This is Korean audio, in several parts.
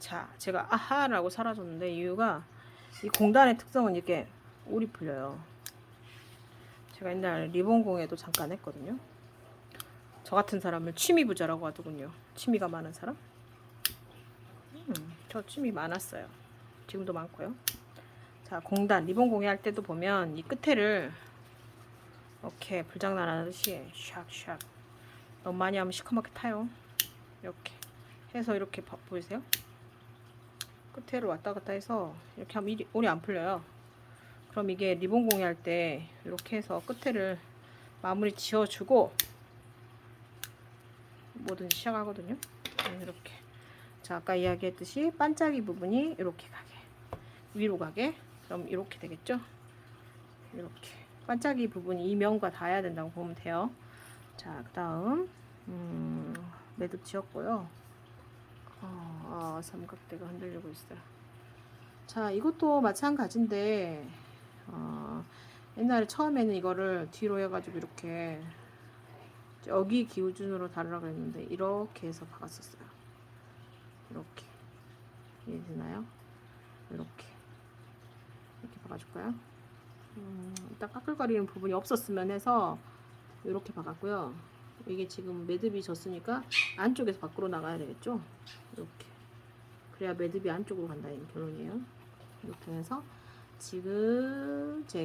자, 제가 아하라고 사라졌는데 이유가 이 공단의 특성은 이렇게 올이 풀려요. 제가 옛날 리본공예도 잠깐 했거든요. 저 같은 사람을 취미 부자라고 하더군요. 취미가 많은 사람? 저 취미 많았어요. 지금도 많고요. 자, 공단 리본공예 할 때도 보면 이 끝에를 이렇게 불장난하듯이 샥샥 너무 많이 하면 시커멓게 타요. 이렇게 해서 이렇게 보이세요? 끝에를 왔다 갔다 해서 이렇게 하면 올이 안 풀려요. 그럼 이게 리본 공예할 때 이렇게 해서 끝에를 마무리 지어주고 뭐든지 시작하거든요. 이렇게. 자, 아까 이야기했듯이 반짝이 부분이 이렇게 가게, 위로 가게. 그럼 이렇게 되겠죠? 이렇게 반짝이 부분이 이 면과 닿아야 된다고 보면 돼요. 자, 그 다음 매듭 지었고요. 삼각대가 흔들리고 있어요. 자, 이것도 마찬가지인데 옛날에 처음에는 이거를 뒤로 해가지고 이렇게 여기 기준으로 다루라고 했는데 이렇게 해서 박았었어요. 이렇게 이해되나요? 이렇게 박아줄까요? 일단 까끌거리는 부분이 없었으면 해서 이렇게 박았고요. 이게 지금 매듭이 졌으니까 안쪽에서 밖으로 나가야 되겠죠? 이렇게 그래야 매듭이 안쪽으로 간다는 결론이에요. 이렇게 해서 지그재그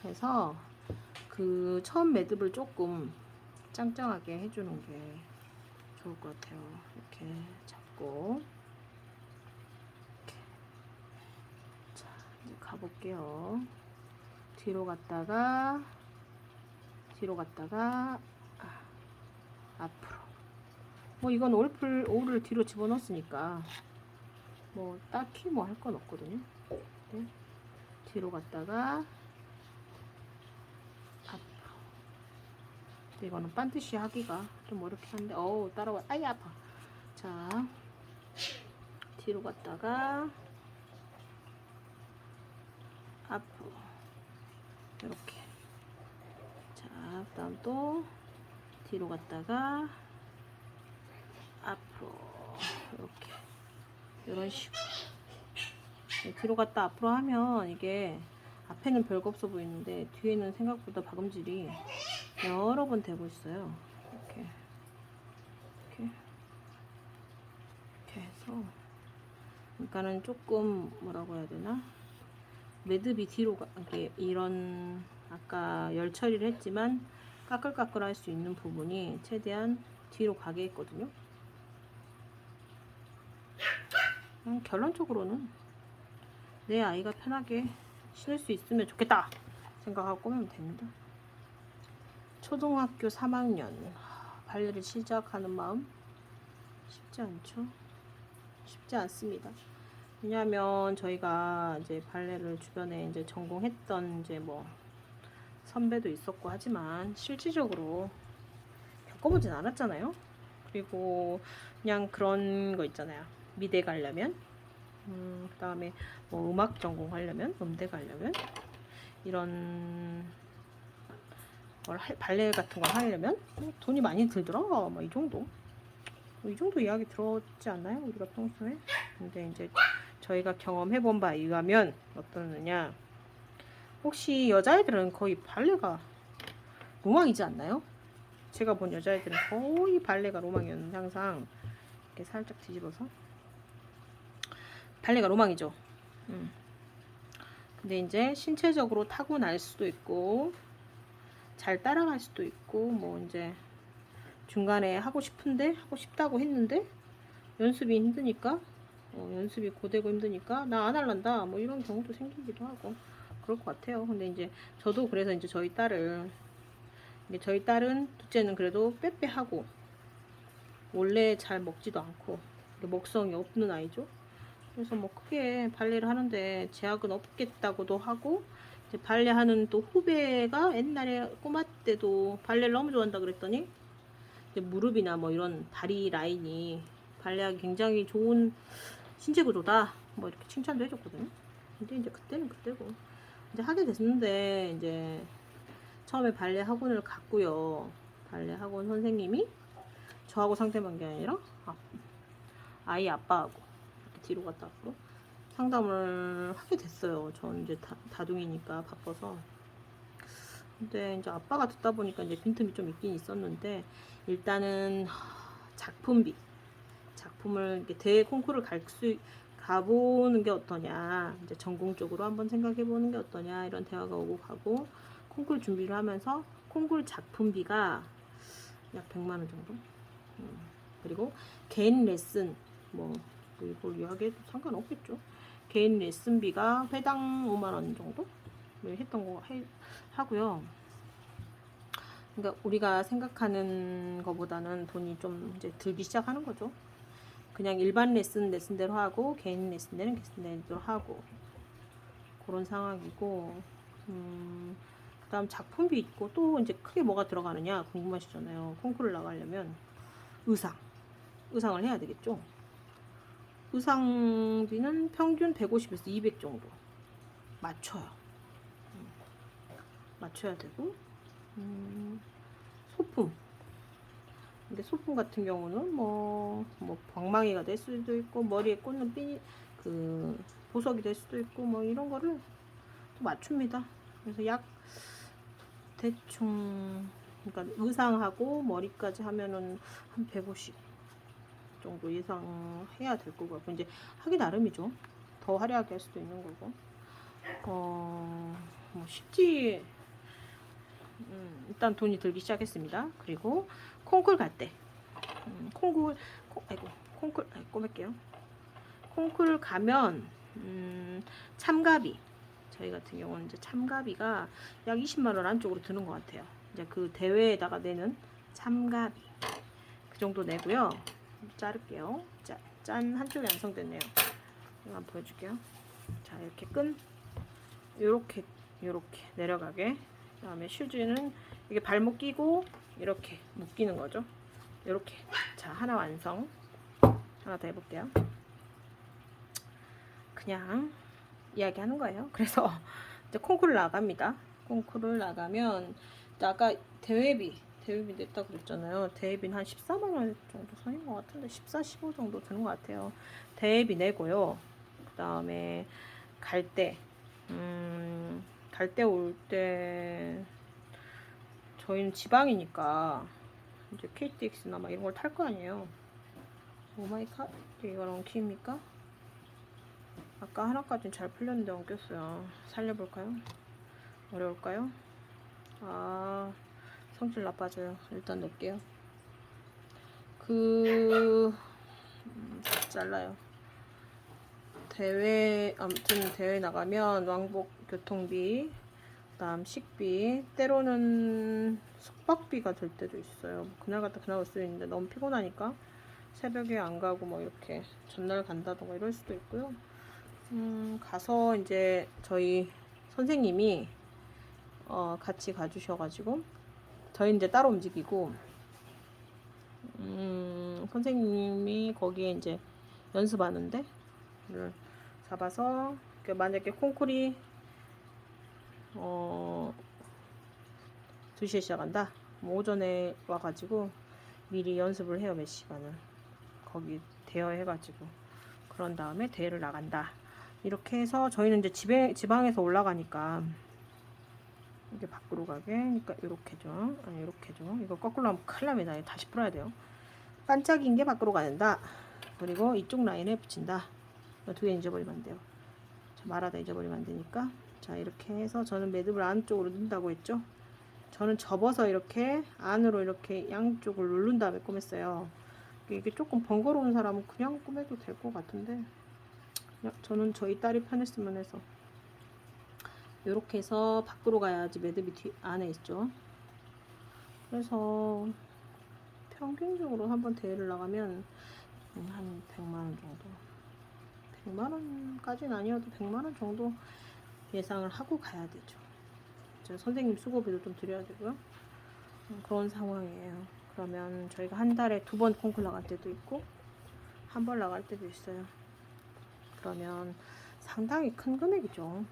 해서 그 처음 매듭을 조금 짱짱하게 해주는 게 좋을 것 같아요. 이렇게 잡고 이렇게. 자, 이제 가볼게요. 뒤로 갔다가 앞으로. 뭐 이건 올을 뒤로 집어넣었으니까 뭐 딱히 뭐 할 건 없거든요. 네. 뒤로 갔다가 앞으로. 이거는 반드시 하기가 좀 어렵긴 한데 따라와. 아이 아파. 자, 뒤로 갔다가 앞으로 이렇게. 자, 그다음 또 뒤로 갔다가 앞으로 이렇게 이런 식으로. 뒤로 갔다 앞으로 하면 이게 앞에는 별거 없어 보이는데 뒤에는 생각보다 박음질이 여러 번 되고 있어요. 이렇게 해서 그러니까는 조금 뭐라고 해야 되나, 매듭이 뒤로 이렇게 이런 아까 열 처리를 했지만 까끌까끌 할 수 있는 부분이 최대한 뒤로 가게 했거든요. 결론적으로는 내 아이가 편하게 신을 수 있으면 좋겠다 생각하고 꾸미면 됩니다. 초등학교 3학년 발레를 시작하는 마음 쉽지 않죠? 쉽지 않습니다. 왜냐하면 저희가 이제 발레를 주변에 이제 전공했던 이제 뭐 선배도 있었고 하지만 실질적으로 겪어보진 않았잖아요. 그리고 그냥 그런 거 있잖아요. 미대 가려면 그 다음에 뭐 음악 전공하려면, 음대 가려면 이런 걸 발레 같은 걸 하려면 돈이 많이 들더라. 뭐 이 정도. 이 정도 이야기 들었지 않나요? 우리가 평소에. 근데 이제 저희가 경험해본 바에 의하면 어떠느냐. 혹시 여자애들은 거의 발레가 로망이지 않나요? 제가 본 여자애들은 거의 발레가 로망이었는데 항상 이렇게 살짝 뒤집어서 발레가 로망이죠. 근데 이제 신체적으로 타고날 수도 있고 잘 따라갈 수도 있고 뭐 이제 중간에 하고 싶다고 했는데 연습이 힘드니까 연습이 고되고 힘드니까 나 안 할란다 뭐 이런 경우도 생기기도 하고 그럴 것 같아요. 근데 이제 저도 그래서 이제 저희 딸은 둘째는 그래도 빼빼하고 원래 잘 먹지도 않고 먹성이 없는 아이죠. 그래서 뭐 크게 발레를 하는데 제약은 없겠다고도 하고, 이제 발레 하는 또 후배가 옛날에 꼬마 때도 발레를 너무 좋아한다 그랬더니 이제 무릎이나 뭐 이런 다리 라인이 발레하기 굉장히 좋은 신체 구조다 뭐 이렇게 칭찬도 해줬거든요. 근데 이제 그때는 그때고 이제 하게 됐는데 이제 처음에 발레 학원을 갔고요. 발레 학원 선생님이 저하고 상대만 게 아니라 아이 아빠하고 뒤로 갔다 앞으로 상담을 하게 됐어요. 전 이제 다둥이니까 바빠서. 근데 이제 아빠가 듣다 보니까 이제 빈틈이 좀 있긴 있었는데, 일단은 작품을 이렇게 대회 콩쿠르를 가보는 게 어떠냐, 이제 전공적으로 한번 생각해 보는 게 어떠냐, 이런 대화가 오고 가고, 콩쿠르 준비를 하면서 콩쿠르 작품비가 약 100만 원 정도. 그리고 개인 레슨, 뭐 이걸 이야기해도 상관없겠죠. 개인 레슨비가 회당 5만 원 정도 했던 거 하고요. 그러니까 우리가 생각하는 것보다는 돈이 좀 이제 들기 시작하는 거죠. 그냥 일반 레슨대로 하고, 개인 레슨대로 하고, 그런 상황이고, 그다음 작품비 있고, 또 이제 크게 뭐가 들어가느냐 궁금하시잖아요. 콩쿠르를 나가려면 의상을 해야 되겠죠. 의상비는 평균 150에서 200 정도 맞춰야 되고, 소품. 근데 소품 같은 경우는 뭐 방망이가 될 수도 있고, 머리에 꽂는 보석이 될 수도 있고, 뭐 이런 거를 또 맞춥니다. 그래서 약 대충, 그러니까 의상하고 머리까지 하면은 한 150 정도 예상해야 될 것 같고, 이제 하기 나름이죠. 더 화려하게 할 수도 있는 거고. 뭐 쉽지. 일단 돈이 들기 시작했습니다. 그리고 콩쿨 갈 때, 꼽을게요. 콩쿨 가면 참가비, 저희 같은 경우는 이제 참가비가 약 20만 원 안쪽으로 드는 것 같아요. 이제 그 대회에다가 내는 참가비 그 정도 내고요. 자를게요. 짠, 한쪽이 완성됐네요. 이거 한번 보여줄게요. 자, 이렇게 요렇게 내려가게. 그 다음에 슈즈는 이게 발목 끼고 이렇게 묶이는 거죠. 요렇게. 자, 하나 완성. 하나 더 해볼게요. 그냥 이야기하는 거예요. 그래서 이제 콩쿠르 나갑니다. 콩쿠르 나가면, 아까 대회비 냈다고 그랬잖아요. 대회비는 한 14만 원 정도 선인 것 같은데, 14, 15 정도 드는 것 같아요. 대회비 내고요. 그 다음에 갈 때 올 때 저희는 지방이니까 이제 KTX나 막 이런 걸 탈 거 아니에요. 오마이갓, 이거랑 키입니까? 아까 하나까지는 잘 풀렸는데 안 꼈어요. 살려볼까요? 어려울까요? 성질 나빠져요. 일단 넣을게요. 잘라요. 아무튼 대회 나가면 왕복 교통비, 그다음 식비, 때로는 숙박비가 될 때도 있어요. 그날 갔다 그날 올 수 있는데 너무 피곤하니까 새벽에 안 가고 뭐 이렇게 전날 간다던가 이럴 수도 있고요. 가서 이제 저희 선생님이 같이 가주셔가지고, 저희 이제 따로 움직이고, 선생님이 거기에 이제 연습하는데 잡아서, 만약에 콩쿨이 2시에 시작한다. 뭐 오전에 와가지고 미리 연습을 해요. 몇 시간을 거기 대여해가지고, 그런 다음에 대회를 나간다. 이렇게 해서 저희는 이제 지방에서 올라가니까 이게 밖으로 가게, 그러니까 이렇게죠. 이렇게죠. 이거 거꾸로 하면 큰일 납니다. 다시 풀어야 돼요. 반짝인 게 밖으로 가는다. 그리고 이쪽 라인에 붙인다. 두 개 잊어버리면 안 돼요. 말하다 잊어버리면 안 되니까. 자, 이렇게 해서 저는 매듭을 안쪽으로 넣는다고 했죠. 저는 접어서 이렇게 안으로 이렇게 양쪽을 누른 다음에 꼬맸어요. 이게 조금 번거로운 사람은 그냥 꼬매도 될 것 같은데, 저는 저희 딸이 편했으면 해서 이렇게 해서 밖으로 가야지 매듭이 안에 있죠. 그래서 평균적으로 한번 대회를 나가면 한 100만 원 정도, 100만 원까지는 아니어도 100만 원 정도 예상을 하고 가야 되죠. 선생님 수고비도 좀 드려야 되고요. 그런 상황이에요. 그러면 저희가 한 달에 2번 콩쿠르 나갈 때도 있고 한 번 나갈 때도 있어요. 그러면 상당히 큰 금액이죠.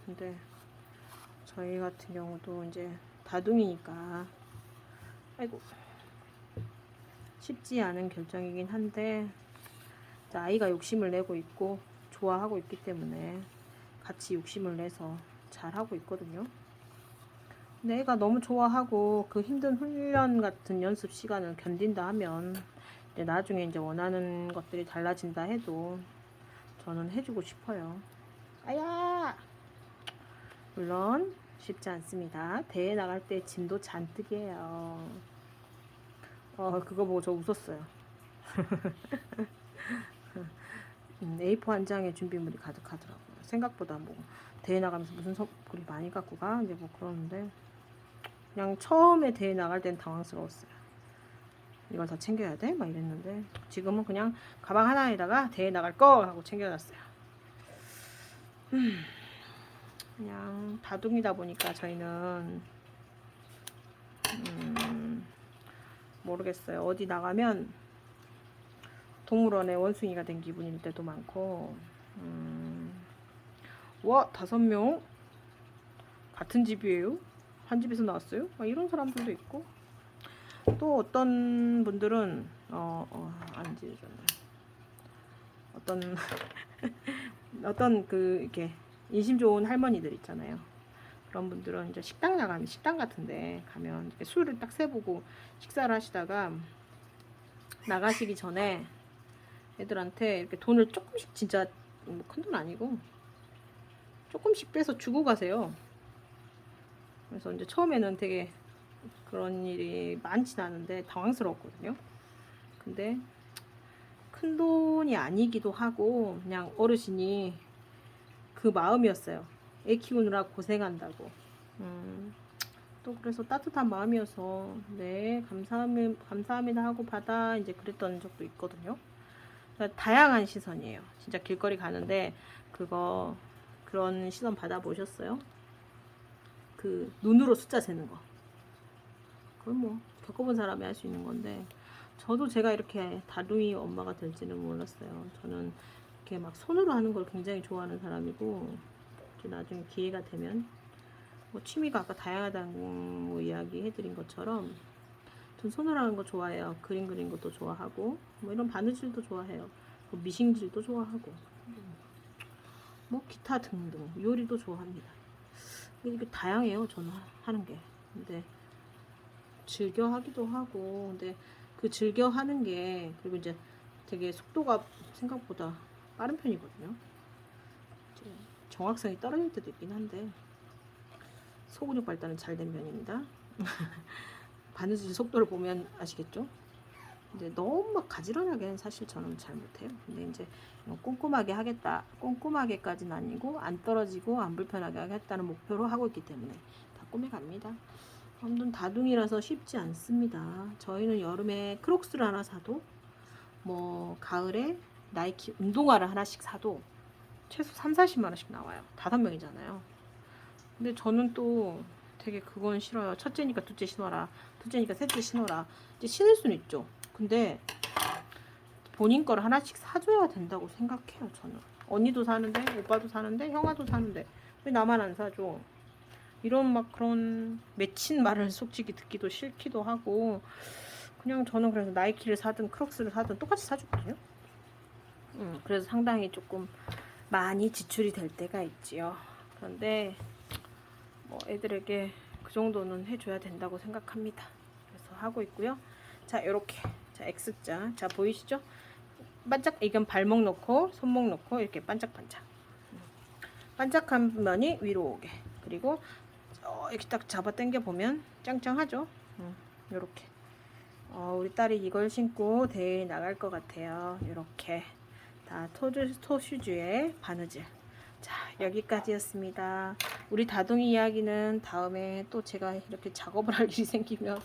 근데 저희 같은 경우도 이제 다둥이니까 쉽지 않은 결정이긴 한데, 아이가 욕심을 내고 있고 좋아하고 있기 때문에 같이 욕심을 내서 잘하고 있거든요. 근데 애가 너무 좋아하고 그 힘든 훈련 같은 연습 시간을 견딘다 하면 이제 나중에 이제 원하는 것들이 달라진다 해도 저는 해주고 싶어요. 아야! 물론 쉽지 않습니다. 대회 나갈 때 짐도 잔뜩이에요. 그거 보고 저 웃었어요. A4 한 장의 준비물이 가득하더라고요. 생각보다 뭐 대회 나가면서 무슨 선물이 많이 갖고 가? 이제 뭐 그러는데 그냥 처음에 대회 나갈 땐 당황스러웠어요. 이걸 다 챙겨야 돼? 막 이랬는데 지금은 그냥 가방 하나에다가 대회 나갈 거 하고 챙겨놨어요. 그냥 다둥이다 보니까 저희는 모르겠어요. 어디 나가면 동물원에 원숭이가 된 기분일 때도 많고 와 5명 같은 집이에요? 한 집에서 나왔어요? 이런 사람들도 있고 또 어떤 분들은 안 지어줬네. 어떤 그 이렇게 인심 좋은 할머니들 있잖아요. 그런 분들은 이제 식당 나가면 식당 같은데 가면 이렇게 술을 딱 세보고 식사를 하시다가 나가시기 전에 애들한테 이렇게 돈을 조금씩 진짜 뭐 큰 돈 아니고 조금씩 빼서 주고 가세요. 그래서 이제 처음에는 되게 그런 일이 많진 않은데 당황스러웠거든요. 근데 큰 돈이 아니기도 하고 그냥 어르신이 그 마음이었어요. 애 키우느라 고생한다고. 또 그래서 따뜻한 마음이어서 네 감사합니다 하고 받아 이제 그랬던 적도 있거든요. 그러니까 다양한 시선이에요. 진짜 길거리 가는데 그런 시선 받아보셨어요? 그 눈으로 숫자 세는 거. 그건 뭐 겪어본 사람이 할 수 있는 건데 저도 제가 이렇게 다둥이 엄마가 될지는 몰랐어요. 저는 이렇게 막 손으로 하는 걸 굉장히 좋아하는 사람이고 나중에 기회가 되면 뭐 취미가 아까 다양하다고 뭐 이야기 해드린 것처럼 전 손으로 하는 거 좋아해요. 그림 그리는 것도 좋아하고 뭐 이런 바느질도 좋아해요. 뭐 미싱질도 좋아하고 뭐 기타 등등 요리도 좋아합니다. 이게 다양해요. 저는 하는 게. 근데 즐겨 하기도 하고 근데 그 즐겨 하는 게 그리고 이제 되게 속도가 생각보다 빠른 편이거든요. 정확성이 떨어질 때도 있긴 한데 소근육 발달은 잘 된 편입니다. 바느질 속도를 보면 아시겠죠? 근데 너무 막 가지런하게는 사실 저는 잘 못해요. 근데 이제 꼼꼼하게 하겠다. 꼼꼼하게까지는 아니고 안 떨어지고 안 불편하게 하겠다는 목표로 하고 있기 때문에 다 꾸며갑니다. 아무튼 다둥이라서 쉽지 않습니다. 저희는 여름에 크록스를 하나 사도 뭐 가을에 나이키 운동화를 하나씩 사도 최소 3, 40만 원씩 나와요. 5명이잖아요. 근데 저는 또 되게 그건 싫어요. 첫째니까 둘째 신어라. 둘째니까 셋째 신어라. 이제 신을 수는 있죠. 근데 본인 거를 하나씩 사줘야 된다고 생각해요. 저는. 언니도 사는데 오빠도 사는데 형아도 사는데 왜 나만 안 사줘? 이런 막 그런 맺힌 말을 솔직히 듣기도 싫기도 하고 그냥 저는 그래서 나이키를 사든 크록스를 사든 똑같이 사주거든요. 그래서 상당히 조금 많이 지출이 될 때가 있지요. 그런데 뭐 애들에게 그 정도는 해줘야 된다고 생각합니다. 그래서 하고 있고요. 자, 요렇게 자 X자 자 보이시죠? 반짝 이건 발목 놓고 손목 놓고 이렇게 반짝반짝 반짝한 면이 위로 오게 그리고 이렇게 딱 잡아 당겨 보면 짱짱하죠. 요렇게 우리 딸이 이걸 신고 대회에 나갈 것 같아요. 이렇게 다 토슈즈의 바느질. 자, 여기까지였습니다. 우리 다둥이 이야기는 다음에 또 제가 이렇게 작업을 할 일이 생기면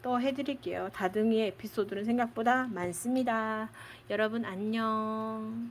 또 해드릴게요. 다둥이의 에피소드는 생각보다 많습니다. 여러분 안녕.